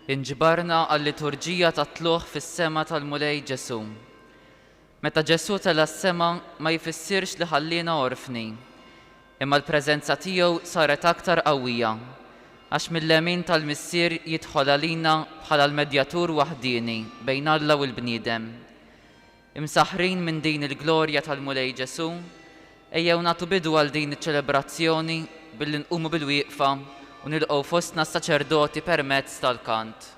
Inġbarna għall-liturġija tat-tluħ fis-sema tal-Mulej Ġesu. Meta Ġesu tela s-sema ma jfissirx li ħallina orfni, imma l-preżenza tiegħu saret aktar qawwija, għax mill-lemin tal-missier jidħol għalina bħala l-medjatur waħdieni bejn Alla u l-bniedem. Imsaħħrin minn din il-glorja tal-Mulej Ġesu, ejjew nagħtu bidu għal din iċ-ċelebrazzjoni billi nqumu bil-wieqfa u nilqgħu fostna s-saċerdoti permezz tal-kant.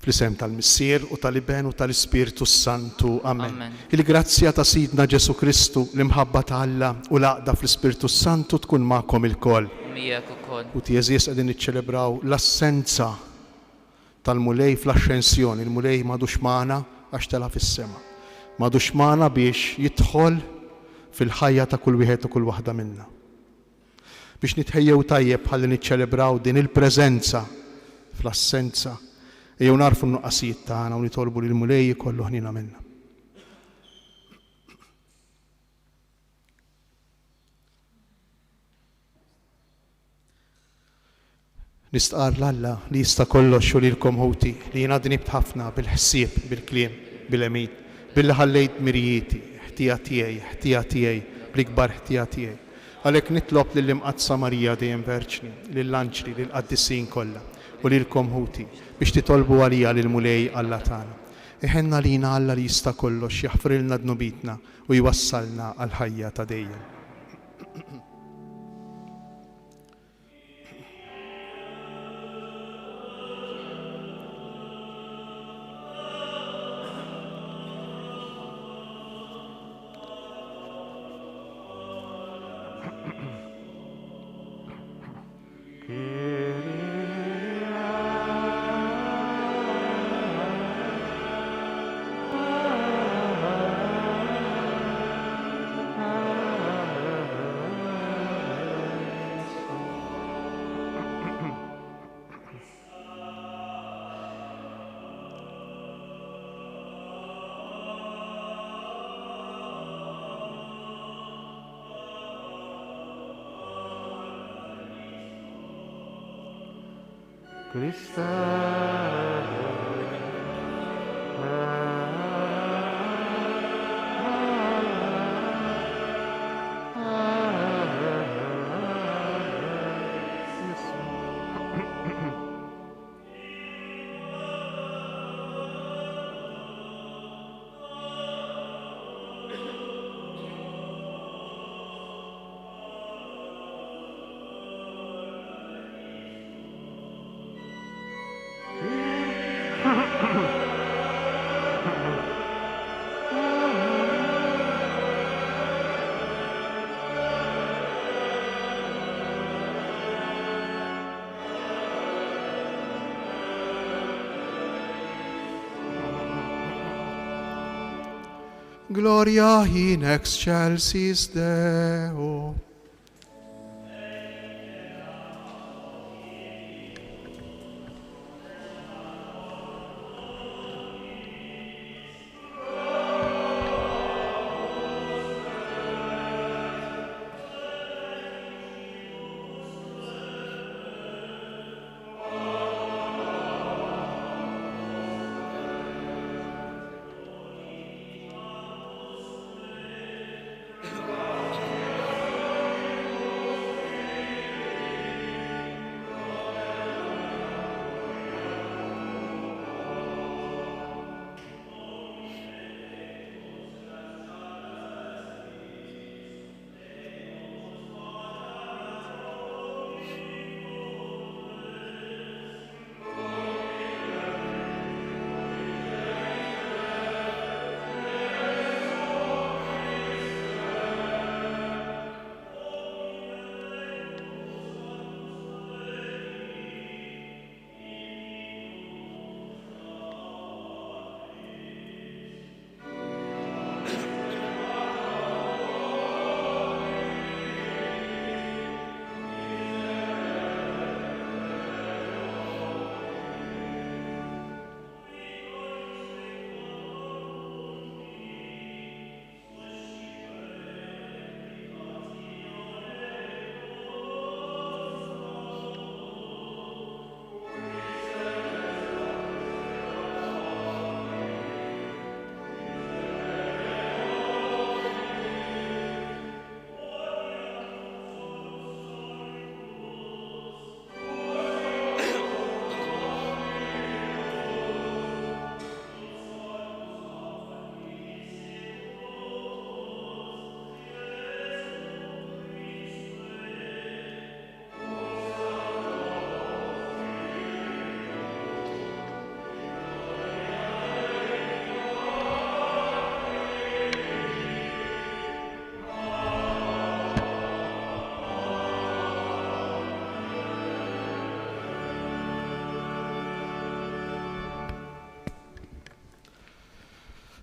Fl-isem tal-Missier u tal-Iben u tal-Ispirtu Santu. Amen. Il-grazzja ta' Sidna Ġesu Kristu, l-imħabba ta' Alla u l-għaqda fl-Ispirtu Santu tkun magħkom il-koll. U tjeżies qegħdin niċċelebraw l-assenza tal-Mulej fl-Ascensjoni. Il-Mulej m'għadux magħna għax tela fis-sema. M'għadux magħna biex jidħol fil-ħajja ta' kull wieħed u kull waħda minna. Biex nitħejjew tajjeb ħalli niċċelebraw din il-preżenza fl-assenza. Ejjew narfu n-nuqqasijiet tagħna u nitolbu li l-Mulej jkollu ħnina minna. Nistqar l-Alla li jista' kollox u lilkom ħuti li jiena dnibt ħafna bil-ħsieb, bil-kliem, bil-emid, billi ħallejt mirjieti, ħtija tiegħi, bl-ikbar ħtija tiegħi. Għalhekk nitlob lill-Imqadsa Marija dejjem Verġni, lill-anġli, lill-qaddissin kollha u lilkom ħuti biex titolbu għalija lill-Mulej Alla tagħna. Iħenna lina Alla li jista' kollox jaħfrilna dnubitna u jwassalna għal ħajja ta' dejjem. Gloria in excelsis Deo.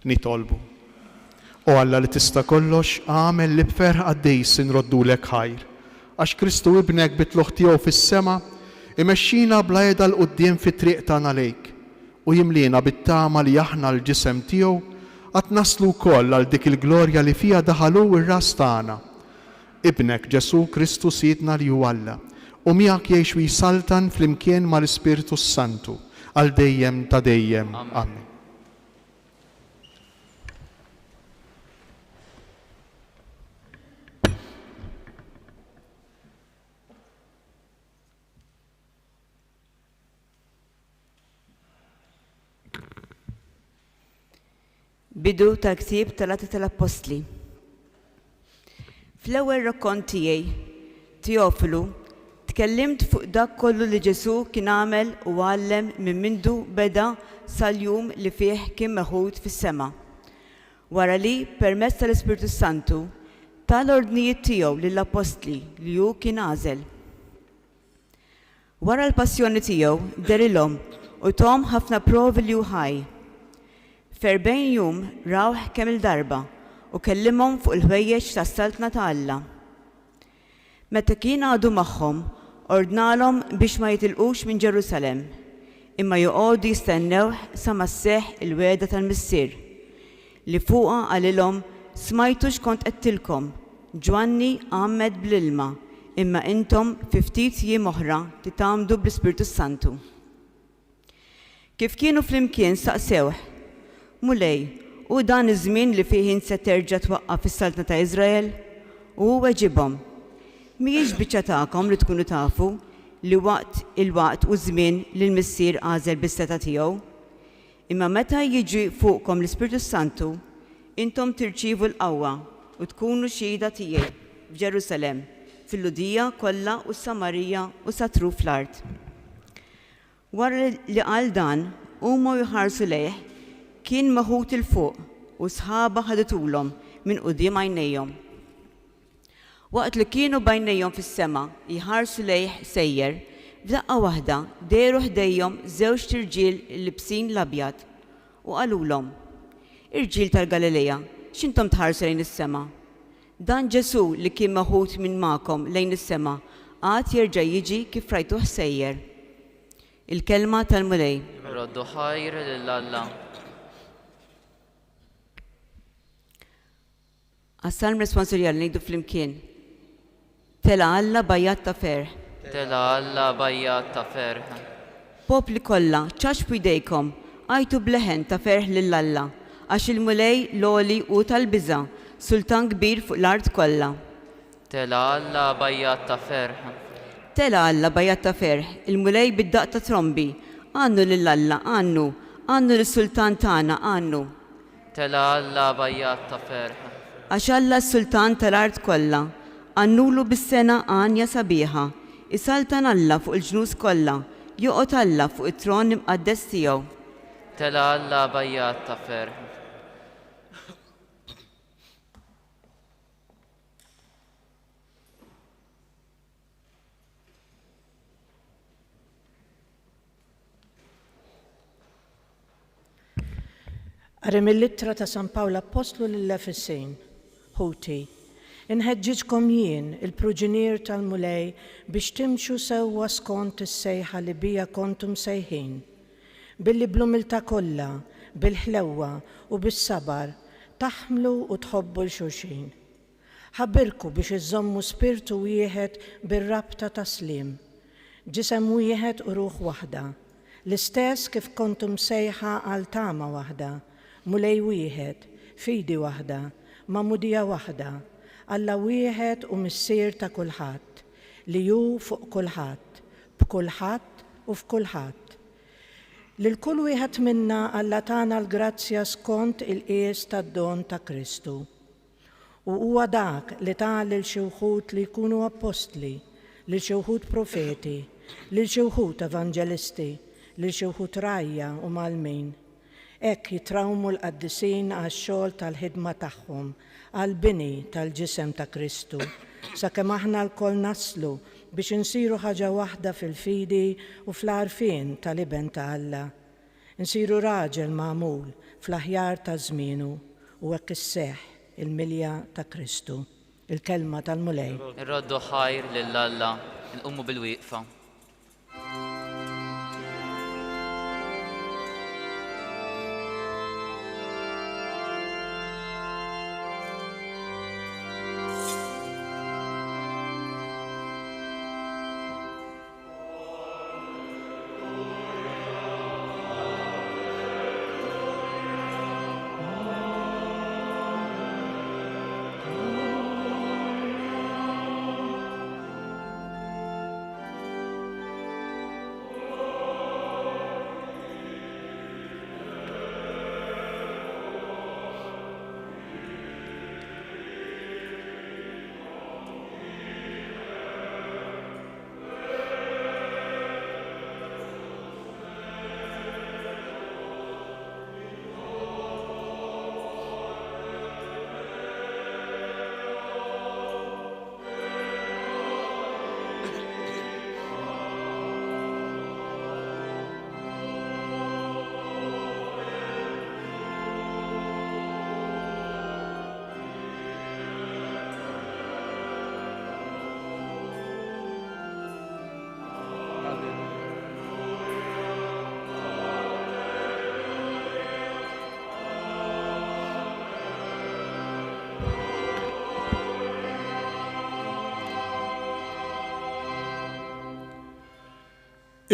Nitolbu. O Alla li tista' kollox, għamel li b'ferħ għaddejs inroddulek ħajr. Għax Kristu ibnek bitluħ tiegħu fis-sema, imexxina bla jeda l-qudiem fit-triq tagħna lejk u jimlina bit-tama li aħna l-ġisem tiegħu qatt naslu wkoll għal dik il-glorja li fiha daħalu ir-ras tagħna. Ibnek Ġesu Kristu Sidna li hu Alla u miegħek jgħix u jsaltan flimkien mal-Ispiritu Santu għal dejjem ta' dejjem. Amen. Bidu tal-ktib tal-Atti tal-Apostli. Fl-ewwel rakkont tiegħi, Teofilu, tkellimt fuq dak kollu li Ġesu kien għamel u għallem minn mindu beda sal-jum li fih kien meħud fis-sema. Wara li permezz tal-Ispiritu Santu tal-ordnijiet tiegħu lill-Apostli li hu kien għażel. Wara l-passjoni tiegħu derilhom u tom ħafna provi li hu ħaj. F'40 jum rawh kemm il-darba u kellimhom fuq il-ħwejjeġ tas-saltna ta' Alla. Meta kien għadu magħhom, ordnalhom biex ma jitilqux minn Ġerusalemm, imma joqogħdu jistennewh sa ma sseħħ il-wegħda tal-missier li fuqha għalilhom smajtux kont qedtilkom, Ġwanni għammed bl-ilma, imma intom fi ftit jiem oħra titgħamdu bl-Ispiritu Santu. Kif kienu flimkien saqsewh, Mulej, u dan iż-żmien li fih inti terġa' twaqqaf fis-saltna ta' Iżrael? U huwa ġibhom. Mhijiex biċċa tagħkom li tkunu tafu li waqt u żmien li l-Missier għażel bis-seta' tiegħu. Imma meta jiġi fuqkom l-Ispirtu Santu, intom tirċievu l-qawwa u tkunu xhieda tiegħi f'Ġerusalemm, fil-Ludija kollha u s-Samarija u satru fl-art. Wara li qal dan, huma jħarsu lejh, kien maħut il-fuq u sħaba ħaditulhom minn quddiem għajnejhom. Waqt li kienu bajnejhom fis-sema jħarsu lejh sejjer, f'daqqa waħda dejru ħdejhom żewġ tirġiel libsin l-abjad u qalulhom: Irġiel tal-Galileja, x'intom tħarsu lejn is-sema? Dan Ġesu li kien maħut minn magħkom lejn is-sema għad jerġa' jiġi kif rajtuh sejjer. Il-kelma tal-Mulej. Roddu ħajr lill-Alla. Għas-salm responsorjali ngħidu flimkien. Tela Alla bajjat ta' ferħ. Tela Alla bajjat ta' ferħ. Popli kollha, ċaxbu jdejkom, għajtu bleħen ta' ferħ lill-Alla, għax il-Mulej loli u tal-biża, sultan kbir fuq l-art kollha. Tela Alla bajjat ta' ferħ. Tela Alla bajjat ta' ferħ, il-Mulej bid-daq ta' trombi, għannu lill-Alla, għannu lis-sultan tagħna, għannu. Tela Alla bajjat ta' ferħ. Għax Alla s-sultan tal-art kollha, għannulu bis-sena għanja sabiħa, isaltan Alla fuq il-ġnus kollha, joqgħod Alla fuq it-tron imqaddes tiegħu. Tela Alla bajjat ta' ferħ. Qari mill-ittra ta' San Pawl Apostlu lill-Efesejn, ħuti, inħeġġiġkom jien, il-pruġinier tal-Mulej, biex timxu sewwa skont is-sejħa li bija kontum sejħin, billi bl-umiltà kollha, bil-ħlewwa u bis-sabar taħmlu u tħobbu l-xulxin. Ħabbirku biex iżommu spirtu wieħed bir-rabta taslim, ġisem wieħed u ruħ waħda, l-istess kif kontum sejħa għal tama waħda, Mulej wieħed, fidi waħda, mamudija waħda, Alla wieħed u missier ta' kulħadd, li hu fuq kulħadd, b'kulħadd u f'kulħadd. Lil kull wieħed minna Alla tagħna l-grazzja skont il-qies tad-don ta' Kristu. U huwa dak li ta' lil xi wħud li jkunu apostli, lil xi wħud profeti, lil xi wħud evanġelisti, lil xi wħud rajja u malmin. Hekk jitrawmu l-qaddisin għax-xogħol tal-ħidma tagħhom, għall-bini tal-ġisem ta' Kristu, sakemm aħna lkoll naslu biex insiru ħaġa waħda fil-fidi u fl-għarfien tal-iben ta' Alla. Insiru raġel magħmul fl-aħjar ta' żmienu u hekk isseħħ il-milja ta' Kristu. Il-kelma tal-Mulej. Irroddu ħajr lill-Alla, nqumu bil-wieqfa.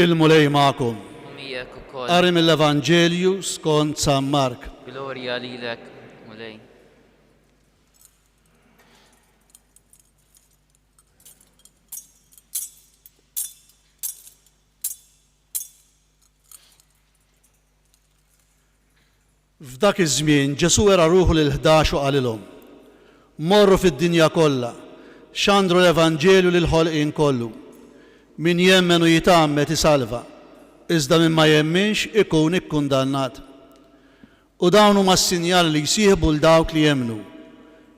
Il-Mulej magħkom. Miegħek il-koll. Qari mill-Evanġelju skont San Mark. Glorja lilek, mulej. F'dak iż-żmien Ġesu era ruħu lil-11 u qalilhom: Morru fid-dinja kollha, xandru l-Evanġelju lil ħolqien kollu. Min jemmen u jitgħammed isalva, iżda min ma jemminx ikun ikkundannat. U dawn huma s-sinjali li jsieħbu l dawk li jemmnu.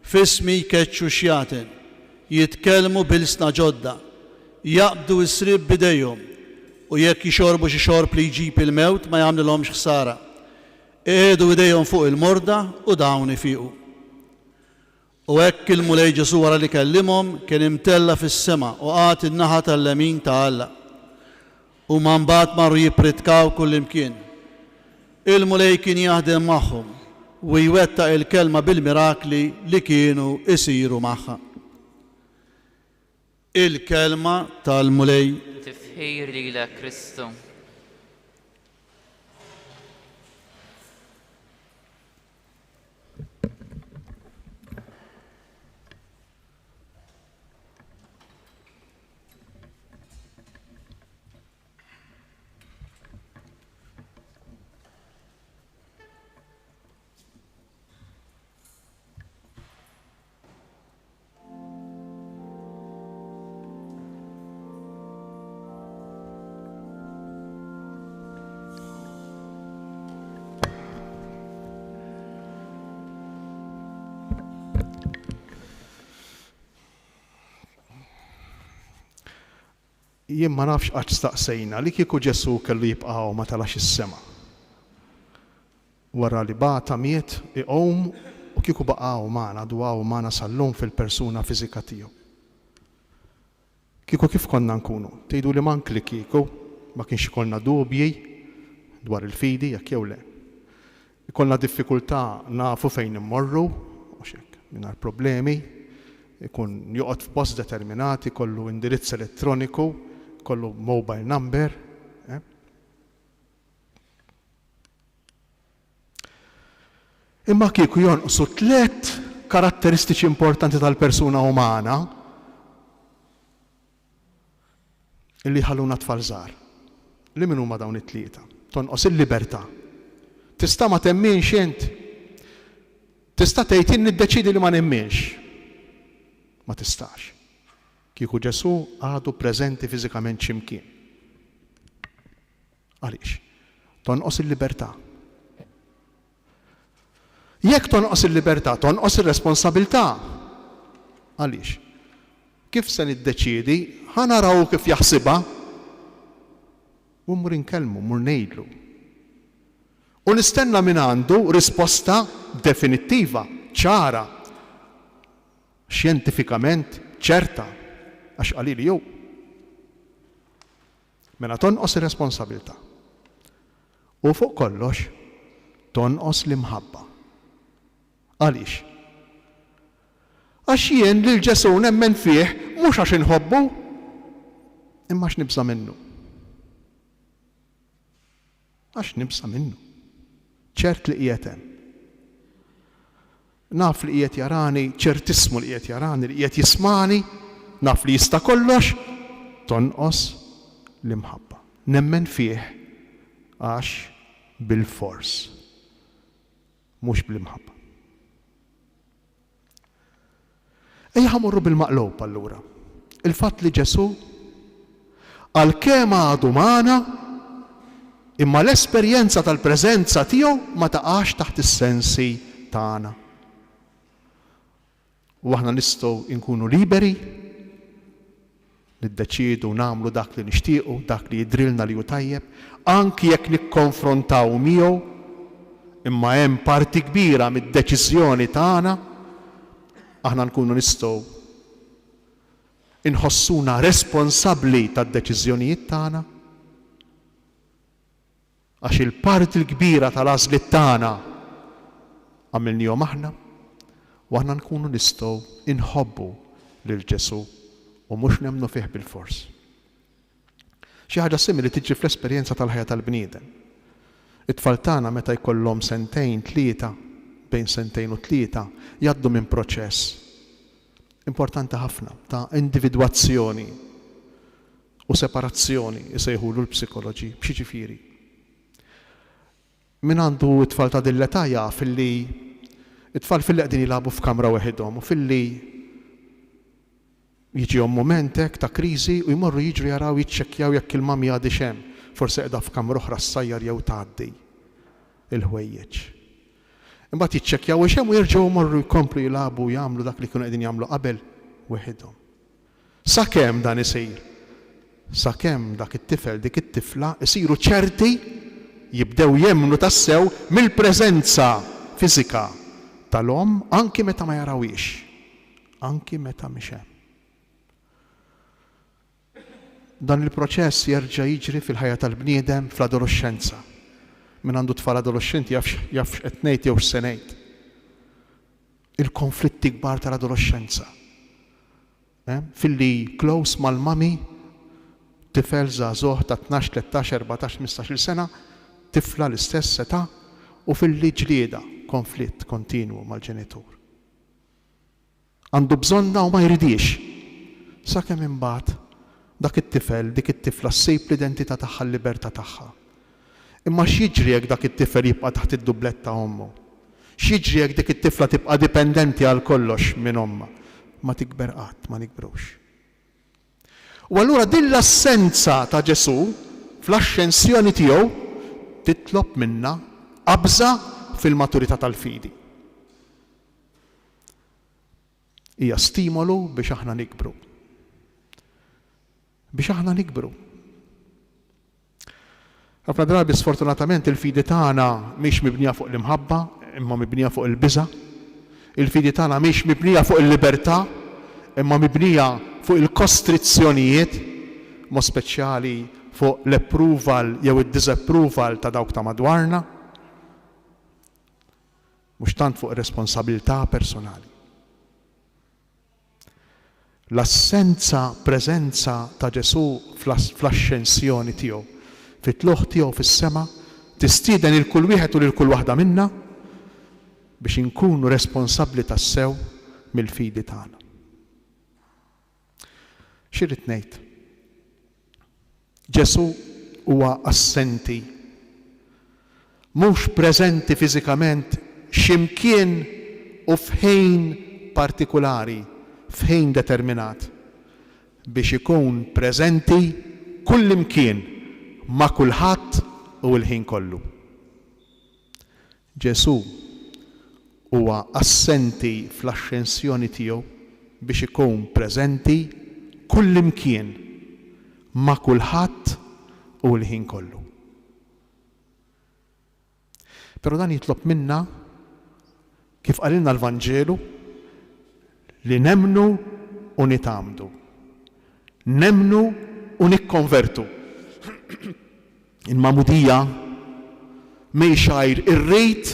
F'ismi jkeċċu xjaten, jitkellmu bil-sna ġodda, jaqbdu s-srib bidejhom u jekk jixorbu xi xorb li jġib il-mewt ma jagħmlilhomx ħsara. Eħedu idejhom fuq il-morda u dawn ifiqu. U hekk il-mulej Ġesu wara li kellimhom kien imtella fis-sema u qagħad in-naħa tal-lemin ta' Alla. U mbagħad marru jippritkaw kullimkien. Il-mulej kien jaħdem magħhom u jwettaq il-kelma bil-mirakli li kienu isiru magħha. Il-kelma tal-mulej. Tifħir lilek Kristu. Jien ma nafx qatt staqsejna li kieku Ġesu kellu jibqgħu ma talax is-sema. Wara li bata miet iqom u kieku baqgħu magħna dwaw magħna sal-lum fil-persuna fiżika tiegħu. Kieku kif konna nkunu? Tgħidu li mank li kieku ma kienx ikollna dubji dwar il-fidi jekk jew le. Ikollna diffikultà nafu fejn immorru u x'hekk mingħajr problemi, ikun joqgħod f'post determinati, kollu indirizz elettroniku, kollu mobile number. Imma kieku jonqsu 3 karatteristiċi importanti tal-persuna umana illi ħalluna tfal żgħar. Li min huma dawn it-3? Tonqos il-libertà. Tista' ma temminx int. Tista' tgħid jien niddeċidi li ma nemminx. Ma tistax. Kieku Ġesu għadu preżenti fiżikament x'imkien. Għaliex? Tonqos il-libertà. Jekk tonqos il-libertà, tonqos ir-responsabbiltà. Għaliex? Kif se niddeċiedi, ħanaraw kif jaħsibha u mmur inkellmu, mmur ngħidlu. U nistenna minn għandu risposta definittiva, ċara, xjentifikament ċerta, għax qalili jew. Mela tonqos ir-responsabbiltà. U fuq kollox tonqos l-imħabba. Għaliex? Għax jien lil Ġesu nemmen fih mhux għax inħobbu, imma għax nibsa minnu. Għax nibsa minnu. ċert li qiegħed hemm. Naf li qiegħed jarani, ċertismu li qiegħed jarani, li qiegħed jismani, naf li jista' kollox, tonqos l-imħabba. Nemmen fih għax bil-fors, mhux bl-imħabba. Ejja ħamurru bil-maqlub allura. Il-fatt li Ġesu għalkemm għadu magħna, imma l-esperjenza tal-preżenza tiegħu ma taqax taħt is-sensi tagħna. U aħna nistgħu nkunu liberi, niddeċiedu nagħmlu dak li nixtiequ, dak li jidrilna li hu tajjeb, anki jekk nikkonfrontaw miegħu, imma hemm parti kbira mid-deċiżjoni tagħna, aħna nkunu nistgħu inħossuna responsabbli tad-deċiżjonijiet tagħna, għax il-parti l-kbira tal-għażliet tagħna għamilnihom aħna, u aħna nkunu nistgħu inħobbu lil Ġesu u mhux nemmnu fih bil-fors. Xi ħaġa simili tiġi fl-esperjenza tal-ħajja tal-bniedem. It-tfal tagħna meta jkollhom sentejn, tlieta, bejn sentejn u tlieta, jgħaddu minn proċess importanti ħafna ta' individwazzjoni u separazzjoni jsejħulu l-psikoloġi. B'xi ġifieri. Min għandu t-tfal ta' dil-età jaf illi it-tfal fil-li qegħdin jilagħbu f'kamra waħedhom u fil-li jiġihom momentek ta' kriżi u jmorru jiġru jaraw jiċċekkjaw jekk il-mami għadix hemm, forsi qiegħda f'kamra oħra ssajjar jew tgħaddi il-ħwejjeġ. Imbagħad jiċċekkjaw hemm u jerġgħu jmorru jkomplu jilagħbu jagħmlu dak li kienu qegħdin jagħmlu qabel waħedhom. Sakemm dan isir, sakemm dak it-tifel dik it-tifla isiru ċerti jibdew jemmnu tassew mill-preżenza fiżika tal-om anki meta ma jarawix, anki meta mhix hemm. Dan il-proċess jerġa' jiġri fil-ħajja tal-bniedem fl-adolescenza. Min għandu tfal adolescenti jafx qed ngħid jew x'se ngħid. Il-konflitti kbar tal-adolescenza. Filli close mal-mami, tifel żagħżugħ ta' 12, 13, 14, 15-il sena, tifla l-istess età u fil-li ġlieda konflitt kontinwu mal-ġenitur. Għandu bżonna u ma jridix. Sakemm imbagħad dak it-tifel, dik it-tifla ssib l-identità tagħha, l-libertà tagħha. Imma x'jiġri jekk dak it-tifel jibqa' taħt id-dublett ta' ommu? X'jiġri jekk dik it-tifla tibqa' dipendenti għal kollox minn omma? Ma tikber qatt, ma nikbrux. U allura din l-assenza ta' Ġesu fl-ascensjoni tiegħu titlob minna qabża fil-maturità tal-fidi. Hija stimolu biex aħna nikbru. Biex aħna nikbru. Ħafna drabi sfortunatament il-fidi tagħna mhix mibnija fuq l-imħabba, imma mibnija fuq il-biża'. Il-fidi tagħna mhix mibnija fuq il-libertà, imma mibnija fuq il-kostrizzjonijiet, mod speċjali fuq l-approval jew id-disapproval ta' dawk ta' madwarna, mhux tant fuq ir-responsabilità personali. L-assenza, preżenza ta' Ġesu fl-ascensjoni tiegħu, fit-tluħ tiegħu fis-sema, tistieden il kull wieħed u lil kull waħda minna biex inkunu responsabbli tassew mill-fidi tagħna. X'irrid ngħid? Ġesu huwa assenti, mhux preżenti fiżikament x'imkien u f'ħin partikulari, f'ħin determinat, biex ikun preżenti kull imkien ma' kulħadd u l-ħin kollu. Ġesu huwa assenti fl-ascensjoni tiegħu biex ikun preżenti kull imkien ma' kulħadd u l-ħin kollu. Però dan jitlob minna, kif qalilna l-Vanġelu, li nemnu u nitamdu. Nemnu u nikkonvertu. Il-mamudija mejxajr irrid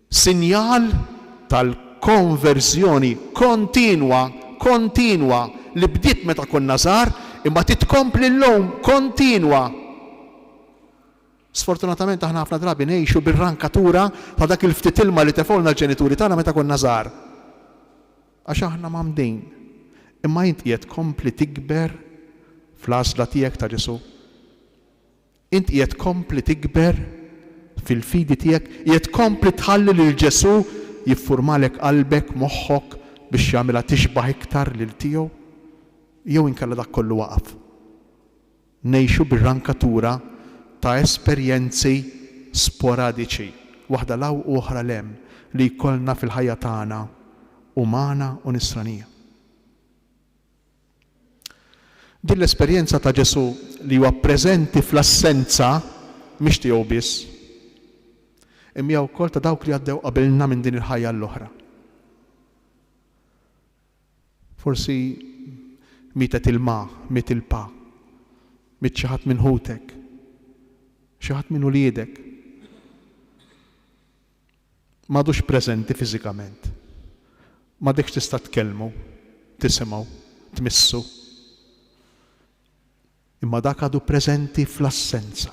sinjal tal-konverżjoni kontinwa li bdiet meta konna żgħar imma titkompli l-lum kontinwa. Sfortunatament aħna ħafna drabi ngħixu bir-rankatura ta' dak il-ftit ilma li tefolna l-ġenituri tagħna meta konna żgħar. Għax aħna m'għamdin. Imma int qiegħed kompli tikber fl-għażla tiegħek ta' Ġesu. Int qiegħed kompli tikber fil-fidi tiegħek, qiegħed kompli tħalli lil Ġesu jiffurmalek qalbek, moħħok biex jagħmilha tixbaħ iktar lil tiegħu, jew inkella dak kollu waqaf. Ngħixu bir-rankatura ta' esperjenzi sporadiċi, waħda law u oħra lem li jkollna fil-ħajja tagħna umana u nisranija. Din l-esperjenza ta' Ġesu li huwa preżenti fl-assenza mhix tiegħu biss, imma wkoll ta' dawk li għaddew qabilna minn din il-ħajja l-oħra. Forsi mietet il-ma, miet il-pa, miet xi ħadd minn ħutek, xi ħadd minn uliedek. M'għadux preżenti fiżikament. M'għadekx tista' tkellmu, tisimgħu, tmissu. Imma dak għadu preżenti fl-assenza.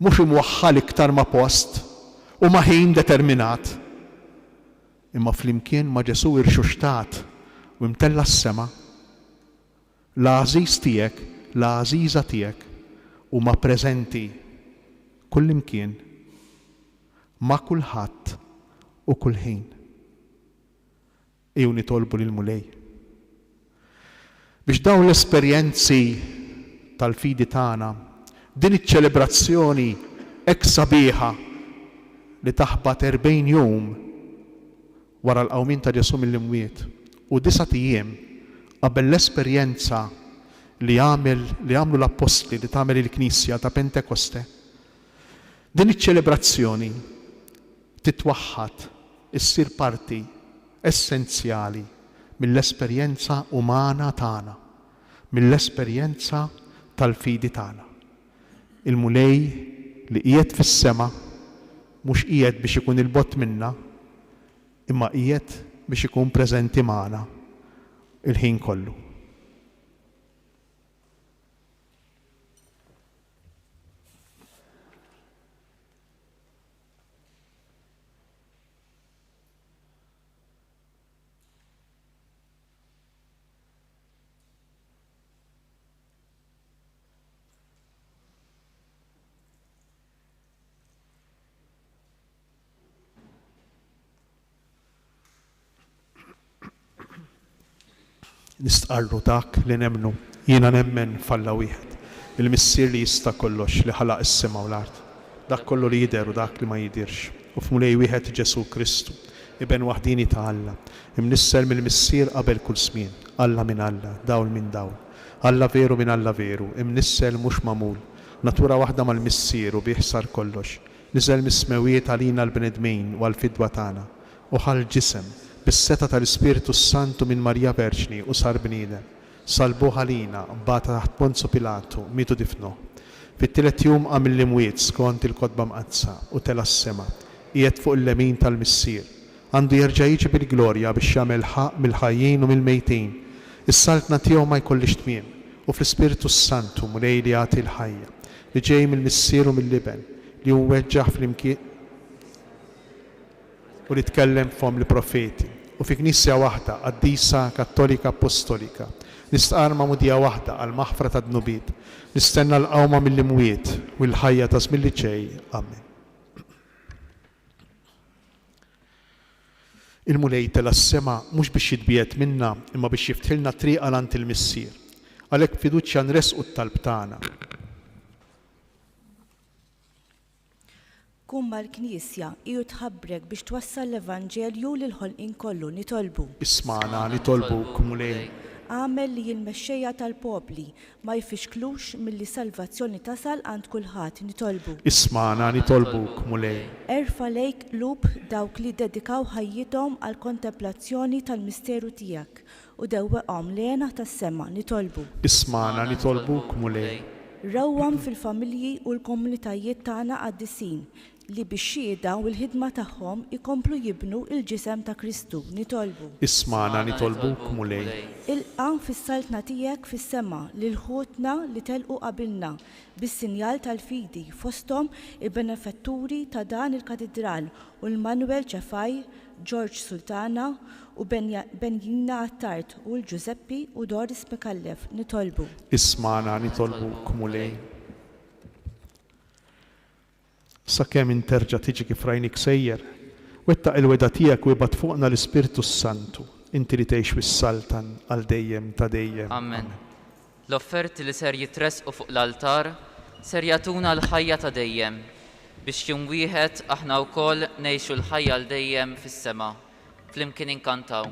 mhux imwaħħal iktar ma' post u ma' ħin determinat. Imma flimkien ma' Ġesu irxuxtat u imtella s-sema, l-għażiż tiegħek, l-għażiża tiegħek huma preżenti kullimkien ma' kulħadd u kull ħin. Ejju nitolbu lil Mulej biex dawn l-esperjenzi tal-fidi tagħna, din iċ-ċelebrazzjoni hekk sabiħa li taħbat 40 jum wara l-qawmin ta' Ġesu mill-imwiet u 9 ijiem qabel l-esperjenza li għamlu l-Apostli li tagħmel il-Knisja ta' Pentekoste. Din iċ-ċelebrazzjoni titwaħħad issir parti essenzjali mill-esperjenza umana tagħna, mill-esperjenza tal-fidi tagħna. Il-Mulej li qiegħed fis-sema mhux qiegħed biex ikun il-bott minna, imma qiegħed biex ikun preżenti magħna il-ħin kollu. Nistqarru dak li nemnu, jiena nemmen falla wieħed, il-missier li jista' kollox li ħalaq is-sema u l-art, dak kollu li jidher u dak li ma jidirx, u f'Mulej wieħed Ġesu Kristu, iben waħdini ta' Alla, imnissel mill-missier qabel kull żmien, Alla minn Alla, dawl minn dawl, Alla veru minn Alla veru, imnissel mhux magħmul, natura waħda mal-missier u biħsar kollox, niżel mis-smewiet għalina l-bnedmin u għall-fidwa tagħna, u ħal ġisem bis-seta tal-Ispiritu Santu minn Marja Verġni u sar bniedem, salbuh għalina bata taħt Ponzu Pilatu mitu difnuh. Fit-tielet jum qam mill-imwiet skont il-kotba mqazza u tela s-sema, qiegħed fuq il-lemin tal-missier, għandu jerġa' jiġi bil-glorja biex jagħmel ħaq mill-ħajjin u mill-mejtin. Is-saltna tiegħu ma jkollix tmiem u fl-Ispiritu Santu Mulej li jagħti l-ħajja li ġej mill-missier u mill-liben li hu weġġaħ flimkien u li tkellem f'hom l-profeti u fi Knisja waħda qaddisa Kattolika Apostolika nistqar mudija waħda għal maħfra ta' dnubiet, nistenna l-qawma mill-imwiet u l-ħajja ta' żmien li ġej. Amen. Il-Mulej tela s-sema mhux biex jitbiet minna imma biex jiftilna triqa għand il-missier. Għalhekk fiduċja nresqu t-talb tagħna. Kun mal-Knisja iju tħabbrek biex twassal l-Evanġelju lil ħolqien kollu nitolbu. Ismana nitolbuk Mulej. Għamel li l-mexxejja tal-popli ma jfixklux milli salvazzjoni tasal għand kulħadd nitolbu. Ismana nitolbuk Mulej. Erfa' lejk qlub dawk li dedikaw ħajjithom għal kontemplazzjoni tal-misteru tiegħek u dewweqhom lejna tas-sema nitolbu. Ismana nitolbuk Mulej. Rawwam fil-familji u l-komunitajiet tagħna qaddisin li bix-xhieda u l-ħidma tagħhom ikomplu jibnu il-ġisem ta' Kristu nitolbu. Ismana nitolbuk Mulej. Ilqa' fis-saltna tiegħek fis-sema lil ħutna li telqu qabilna bis-sinjal tal-fidi fosthom il-benefetturi ta' dan il-katedral u l-Manuel Ċefaj, George Sultana u Benjina Attart u l-Giuseppi u Doris Mikallef nitolbu. Ismana nitolbuk Mulej. Sakemm interġa' tiġi kif rajnik sejjer, wettaq il-weda tiegħek u ibgħat fuqna l-Ispiritu Santu, inti li tgħix fis-saltan għal dejjem ta' dejjem. Amen. L-offerti li ser jitresqu fuq l-altar ser jagħtuna l-ħajja ta' dejjem biex jum wieħed aħna wkoll ngħixu l-ħajja l dejjem fis-sema. Flimkien inkantaw.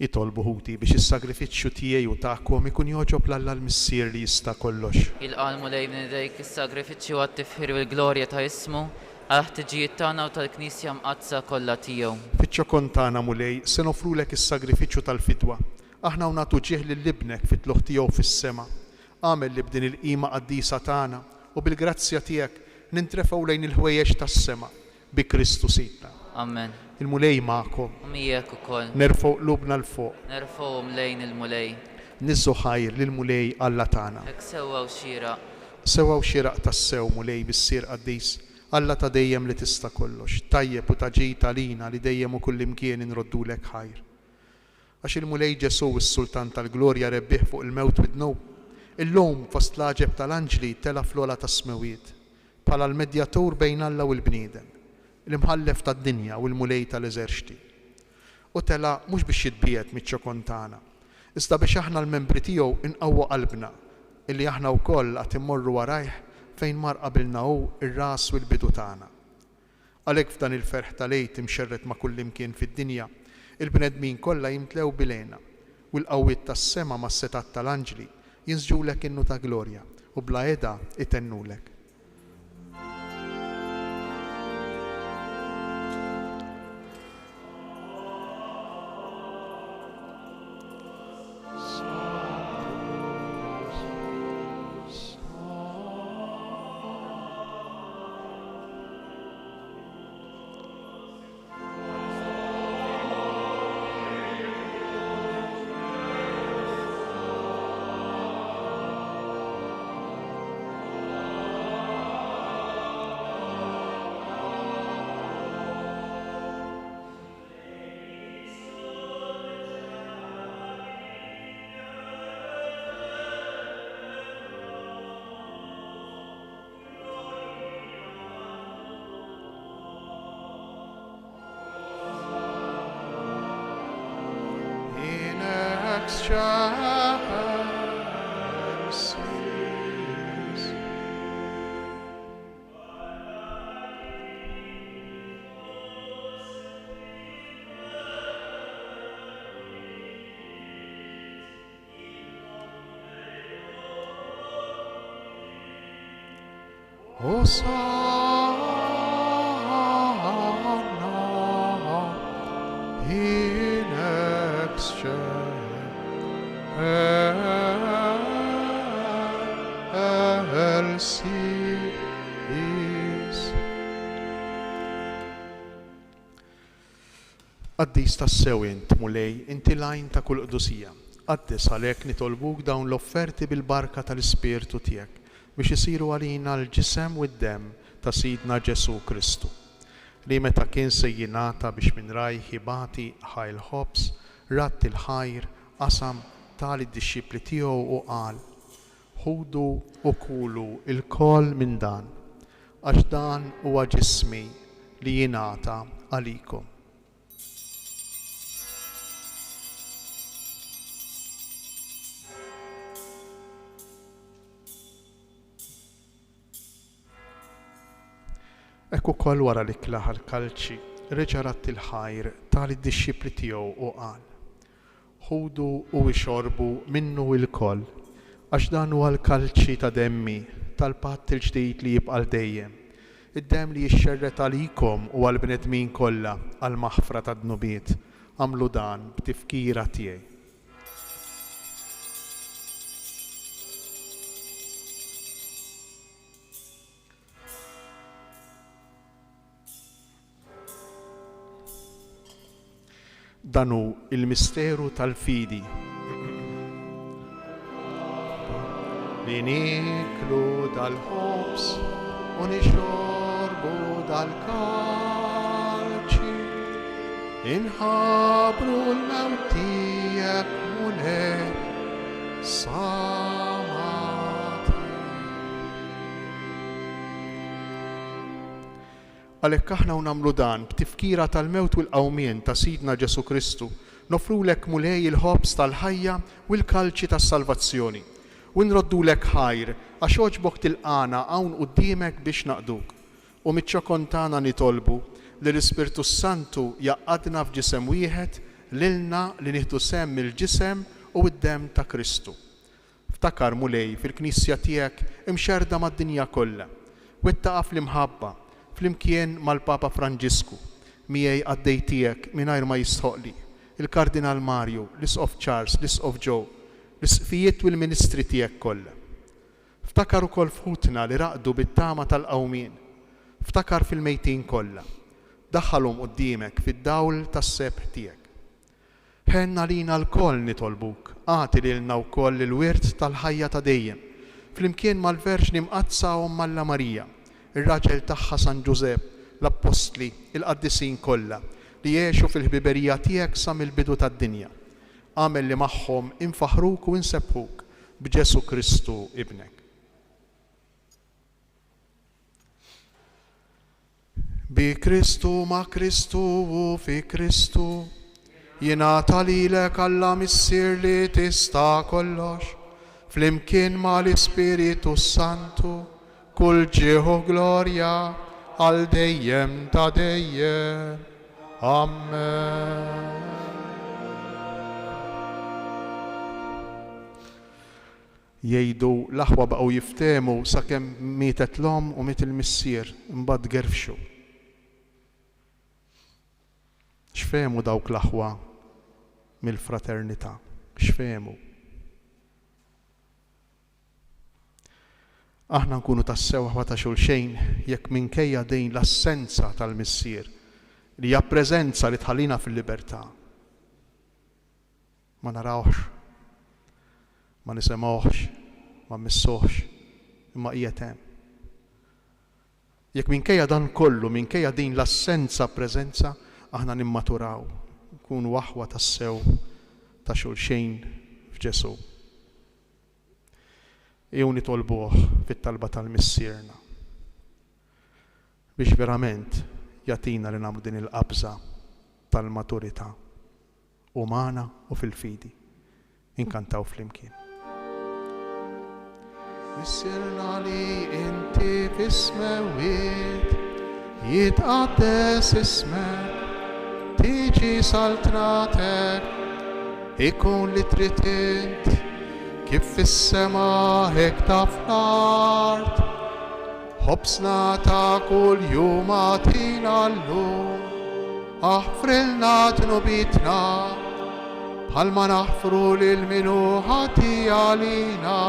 Jitolbu ħuti biex is-sagrifiċċju tiegħi u tagħkom ikun joġob l-Alla l-Missier li jista' kollox. Il-qalmu lejn idejk is-sagrifiċċju għat-tifħir u l-glorja ta' ismu għal-ħtiġijiet tagħna u tal-Knisja mqazza kollha tiegħu. Fiċ-ċokon tagħna mulej se nofrulek is-sagrifiċċju tal-fidwa. Aħna nagħtu ġieħ lil-libnek fit-tluħ tiegħu fis-sema. Għamel li b'din il-qima qaddisa tagħna u bil-grazzja tiegħek nintrefgħu lejn il-ħwejjeġ tas-sema bi Kristu Sidna. Amen. Il-mulej magħkom. Mijek ukoll. Nerfgħu qlubna l fuq. Nerfgħuhom lejn il-mulej. Niżżu ħajr lill-mulej Alla tagħna. Hekk sewwa xieraq. Sewwa xieraq tas-sew mulej bis-sier qaddis. Alla ta' dejjem li tista' kollox. Tajjeb u taġid għalina li dejjem u kullimkien inroddulek ħajr. Għax il-mulej Ġesu is-Sultan tal-Glorja rebbieħ fuq il-mewt widnu. Illum fost l-aġeb tal-anġli tela fl-ola tas-smewiet. Bħala l-medjatur bejn Alla u l-bniedem. L-imħallef tad-dinja u l-mulej tal-eżerċti. U tela mhux biex jitbiet miċ-ċokon tagħna, iżda biex aħna l-membri tiegħu inqawwa qalbna, illi aħna wkoll qed immorru warajh fejn mar qabilna hu ir-ras u l-bidu tagħna. Għalhekk f'dan il-ferħ tal-għid imxerret ma' kullimkien fid-dinja, il-bnedmin kollha jimtlew bilena u l-qawwiet tas-sema mas-setat tal-anġli jinsġulek innu ta' glorja u bla eda itennulek. Hosanna in excelsis. Qaddis tas-sew int mulej, inti lajn ta' kull qdusija. Qaddis għalhekk nitolbuk dawn l-offerti bil-barka tal-Ispirtu tiegħek biex isiru għalina l-ġisem u d-dem ta' Sidna Ġesu Kristu, li meta kien se jingħata biex minn rajh jibati ħajl ħobs, ratt il-ħajr, qasam tal id-dixxipli tiegħu u qal: ħudu u kulu il-koll minn dan, għax dan huwa ġismi li jingħata għalikom. Ekku koll wara li klaħ l-kalċi, reġa' ratt il-ħajr tal id-dixxipli tiegħu u qal: ħudu u ixorbu minnu il-koll, għax dan huwa l-kalċi ta' demmi tal-patt il-ġdid li jibqa' dejjem, id-dem li jixxerret għalikom u għall-bnedmin kollha għall-maħfra tad-dnubiet. Għamlu dan b'tifkira tiegħi. Danu il-misteru tal-fidi li niklu dal-ħobs u nixorbu dal-kalċi, inħabru l-mewt tiegħek mulej samati. Għalhekk aħna nagħmlu dan b'tifkira tal-mewt u l-qawmien ta' Sidna Ġesu Kristu, nofrulek mulej il-ħobs tal-ħajja u l-kalċi tas-salvazzjoni, u nroddulek ħajr għax oġbok tilqana hawn quddiemek biex naqduk. U miċ-ċokon tagħna nitolbu li l-Ispirtu Santu jaqqadna f'ġisem wieħed lilna li nieħdu semm il-ġisem u d-dem ta' Kristu. Ftakar mulej fil-Knisja tiegħek imxerda mad-dinja kollha. Wettaqa fl-imħabba, flimkien mal-Papa Franġisku, miegħi għaddej tiegħek mingħajr ma jisħoqli, il-Kardinal Mario, l-Isqof Charles, l-Isqof Joe, l-isqfijiet u l-ministri tiegħek kollha. Ftakar ukoll fħutna li raqdu bit-tama tal-qawmien. Ftakar fil-mejtin kollha. Daħħalhom qudiemek fid-dawl tas-sebħ tiegħek. Ħenna lina l-koll nitolbuk, għati lilna wkoll il-wirt tal-ħajja ta' dejjem, flimkien mal-Verġni Mqazza u Malla Marija, ir-raġel tagħha San Ġusepp, l-Apostli, il-Qaddisin kollha li jgħixu fil-ħbiberija tiegħek sa mill-bidu tad-dinja. Għamel li magħhom infaħruk u insebħuk b'Ġesu Kristu ibnek. Bi Kristu, ma' Kristu u fi Kristu, jingħata lilek Alla missier li tista' kollox, flimkien mal-Ispiritu Santu, kull ġieħu glorja għal dejjem ta' dejjem. Amen. Jgħidu l-aħwa baqgħu jiftehmu sakemm mietet l-om u miet il-missier, imbagħad gerfxu. X'fehmu dawk l-aħwa mill-fraternità? X'fehmu? Aħna nkunu tassew aħwa ta' xulxejn jekk minkejja dejn l-assenza tal-missier li hija preżenza li tħallina fil-libertà. Ma narawx, ma nisemgħux, ma mmissuhx, imma qiegħed hemm. Jekk minkejja dan kollu, minkejja din l-assenza preżenza, aħna nimmaturaw, nkunu aħwa tassew ta' xulxejn f'Ġesu. Jew nitolbuh fit-talba tal-missierna biex verament jagħtina li nagħmlu din il-qabża tal-maturità umana u fil-fidi. Inkantaw flimkien. Missierna li inti fis-smawiet jitqaddes ismek, tiġi saltnatek, ikun li trid int kif fis-sema hekk ta' fl-art. Ħobsna ta' kull jum għatina llum, aħfrilna tnubitna, bħalma naħfru lil minu ħati għalina.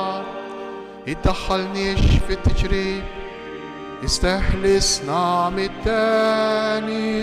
Iddaħħalniex fit-tiġrib, isteħlisna mid-deni.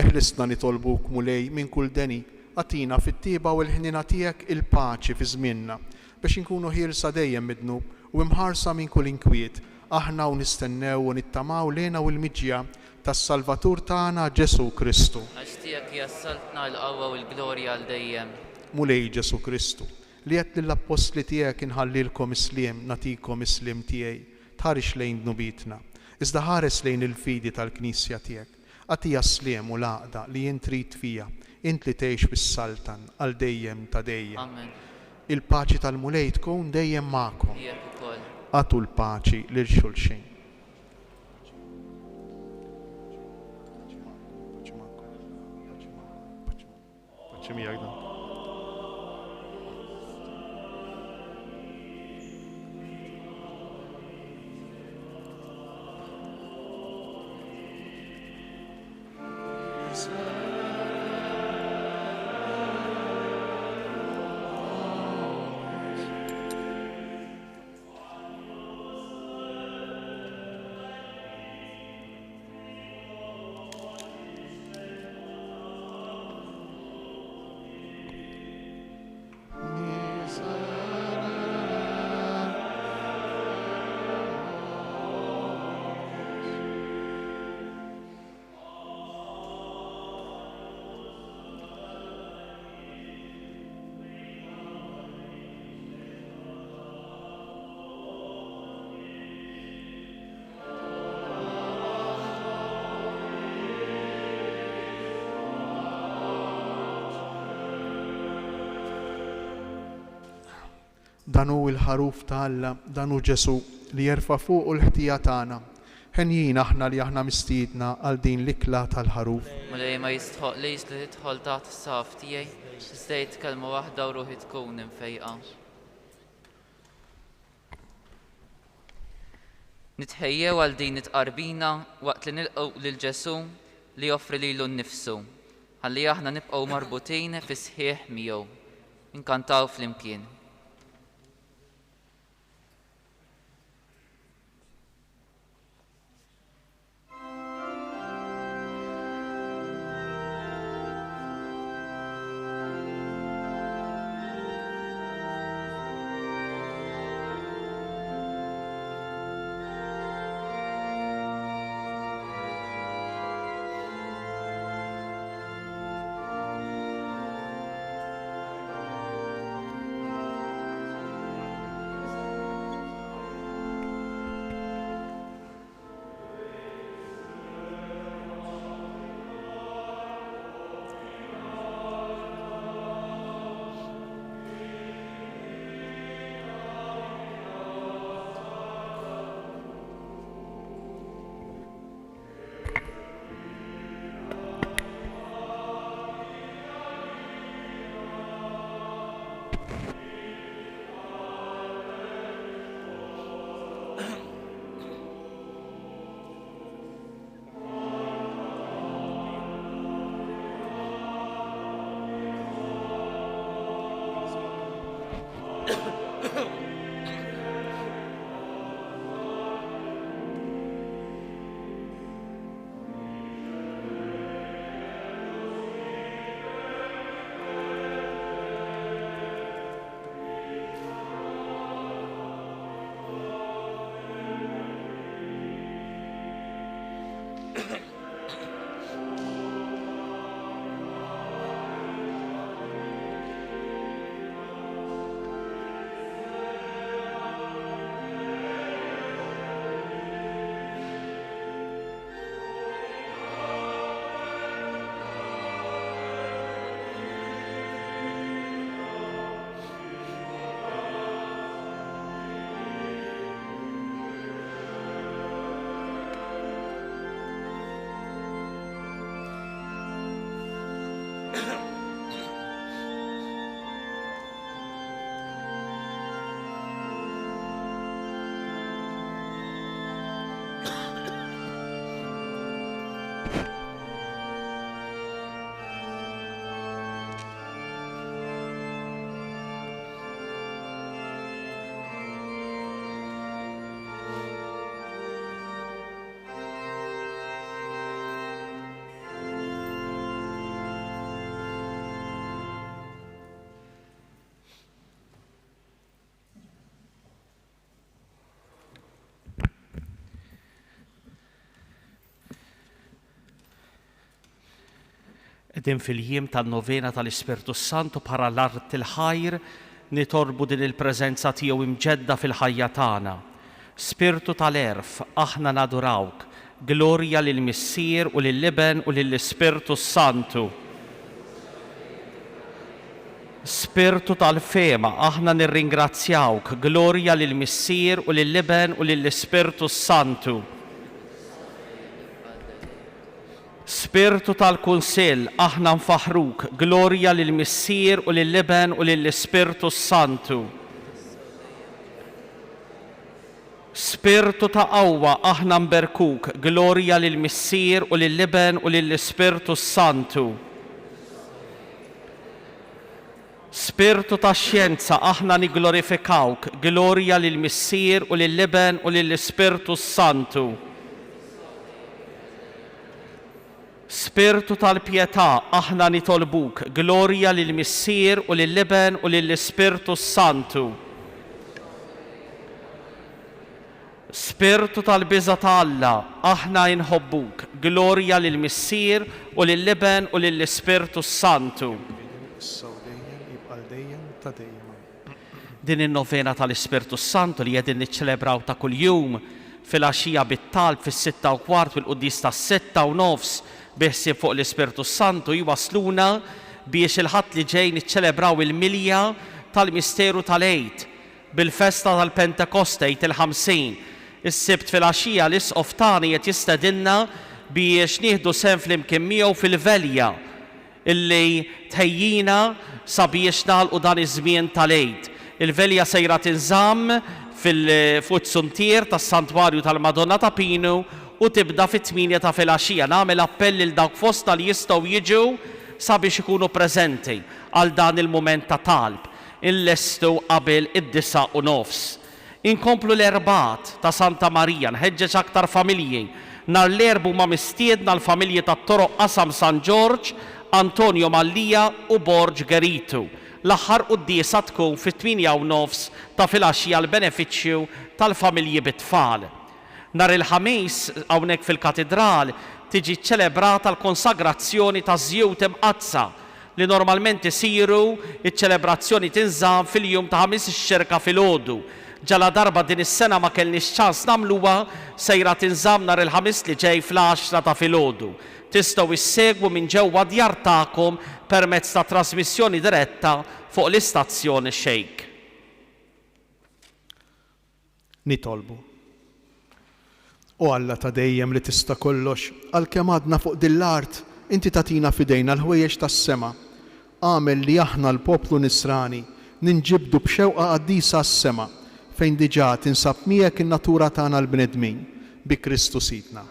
Eħlisna nitolbuk mulej minn kull deni, għatina fit-tieba u l-ħnina tiegħek il-paċi fi żmienna biex inkunu ħielsa dejjem midnub u imħarsa minn kull inkwiet. Aħna u nistennew u nittamaw lejna u l-miġja tas-Salvatur tagħna Ġesu Kristu. Għax tiegħek jassaltna l-qawwa u l-glorja għal dejjem. Mulej Ġesu Kristu, li qed lill-Apostli tiegħek inħallilkom isliem, natikom isliem tiegħi, tħarix lejn dnubitna, iżda ħares lejn il-fidi tal-Knisja tiegħek. Għatija sliem u laqda li jien trid fija, int li tgħix bis-saltan għal dejjem ta' dejjem. Amen. Il-paċi tal-mulej tkun dejjem magħkom. Tiegħek ukoll. Għatu l-paċi lil xulxejn. Paċi miegħek dan. Dan hu l-ħaruf ta' Alla, dan hu Ġesu li jerfa' fuq l-ħtija tagħna Ħenjin aħna li aħna mistiedna għal din l-ikla tal-ħaruf. Mulej ma jistħoqlix li tidħol taħt is-saf tiegħi, iżda kelma waħda u ruħi tkun imfejqa. Nitħejjew għal din it-qarbina waqt li nilqgħu lil Ġesu li joffri lilu nnifsu, ħalli aħna nibqgħu marbutin fi sħiħ miegħu. Inkantaw flimkien. Din fil-jiem tal-novena tal-Ispirtu Santu bħala l-art il-ħajr nitorbu din il-preżenza tiegħu imġedda fil-ħajja tagħna. Spirtu tal-erf, aħna nadurawk, glorja lil Missier u lill-Iben u lill-Ispirtu Santu. Spirtu tal-fema, aħna nirringrazzjawk, glorja lil Missier u lill-Iben u lill-Ispirtu Santu. Spirtu tal-Kunsill, aħna nfaħruk, glorja lil Missier u lill-Iben u lill-Ispirtu Santu. Spirtu ta' qawwa, aħna nberkuk, glorja lil Missier u lill-Iben u lill-Ispirtu Santu. Spirtu ta' xjenza, aħna niglorifikawk, glorja lil Missier u lill-Iben u lill-Ispirtu Santu. Spirtu tal-pjetà, aħna nitolbuk, glorja lil Missier u lill-Iben u lill-Ispirtu Santu. Spirtu tal-biża' ta' Alla, aħna inħobbuk, glorja lil Missier u lill-Iben u lill-Ispirtu Santu. Din in-novena tal-Ispirtu Santu li qegħdin niċċelebraw ta' kuljum fil-għaxija bit-talb fis-6:15 fil-qudies tas-6:09 biħsieb fuq l-Ispirtu Santu jwasluna biex il-ħadd li ġej niċċelebraw il-milja tal-misteru tal-Eid bil-festa tal-Pentekoste il-50 Is-sibt fil-għaxija l-isqof tagħna qed jistedinna biex nieħdu sehem flimkien miegħu fil-velja illi tħejjina sabiex nagħlqu dan iż-żmien tal-Għid. Il-velja sejra tinżamm fuq it-suntier tas-Santwarju tal-Madonna ta' Pinu u tibda fit-8 ta' filgħaxija. Nagħmel appell lil dawk fostna li jistgħu jiġu sabiex ikunu preżenti għal dan il-mument ta' talb. Inlestu qabel id-9:09. Inkomplu l-erbat ta' Santa Marija, nħeġġeġ aktar familji. Nar l-erbu ma' mistiedna l-familji ta' Toroq Qasam San Ġorġ, Antonio Mallija u Borġ Geritu. L-aħħar qudiesa tkun fit-8:09 ta' filgħaxija l-benefiċċju tal-familji bit-tfal. Nar il-ħamis hawnhekk fil-katedral tiġi ċċelebrata l-konsagrazzjoni ta' żjud imqazza li normalment isiru iċ-ċelebrazzjoni tinżamm fil-jum ta' ħamis ix-xerka filgħodu. Ġala darba din is-sena ma kellniex ċans nagħmluha sejra tinżamm nar il-ħamis li ġej fl-10 ta' filgħodu. Tistgħu issegwu minn ġewwa djar tagħkom permezz ta' trasmissjoni diretta fuq l-istazzjoni Xejk. Nitolbu. O Alla ta' dejjem li tista' kollox, għalkemm għadna fuq din l-art, inti tagħtina f'idejna l-ħwejjeġ tas-sema. Għamel li aħna l-poplu Nisrani ninġibdu b'xewqa qaddisa s-sema fejn diġà tinsab miegħek in-natura tagħna l-bnedmin bi Kristu Sidna.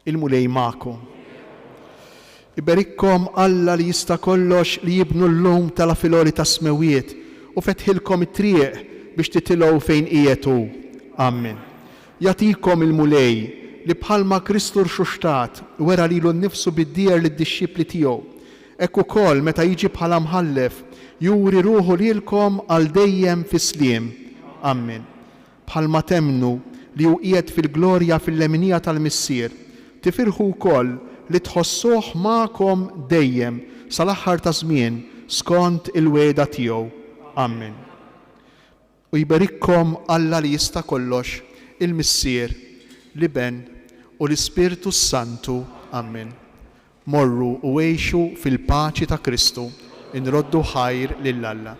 Il-mulej magħkom. Iberikkom Alla li jista' kollox li jibnu l-lum tal-filgħoli ta' smewiet u fetħilkom it-triq biex titilgħu fejn qiegħed hu. Amen. Jagħtikom il-mulej li bħalma Kristu rxuxtat wera lilu nnifsu bid-dier lid-dixxipli tiegħu. Hekk ukoll meta jiġi bħala mħallef juri ruħu lilkom għal dejjem fis-sliem. Amen. Bħalma temnu li hu qiegħed fil-glorja fil-leminija tal-missier, tifirħu wkoll li tħossuh magħkom dejjem sal-aħħar ta' żmien skont il-wegħda tiegħu. Amen. U jberikkom Alla li jista' kollox, il-Missier, l-Iben u l-Ispirtu Santu. Amen. Morru u għejxu fil-paċi ta' Kristu, inroddu ħajr lill Alla.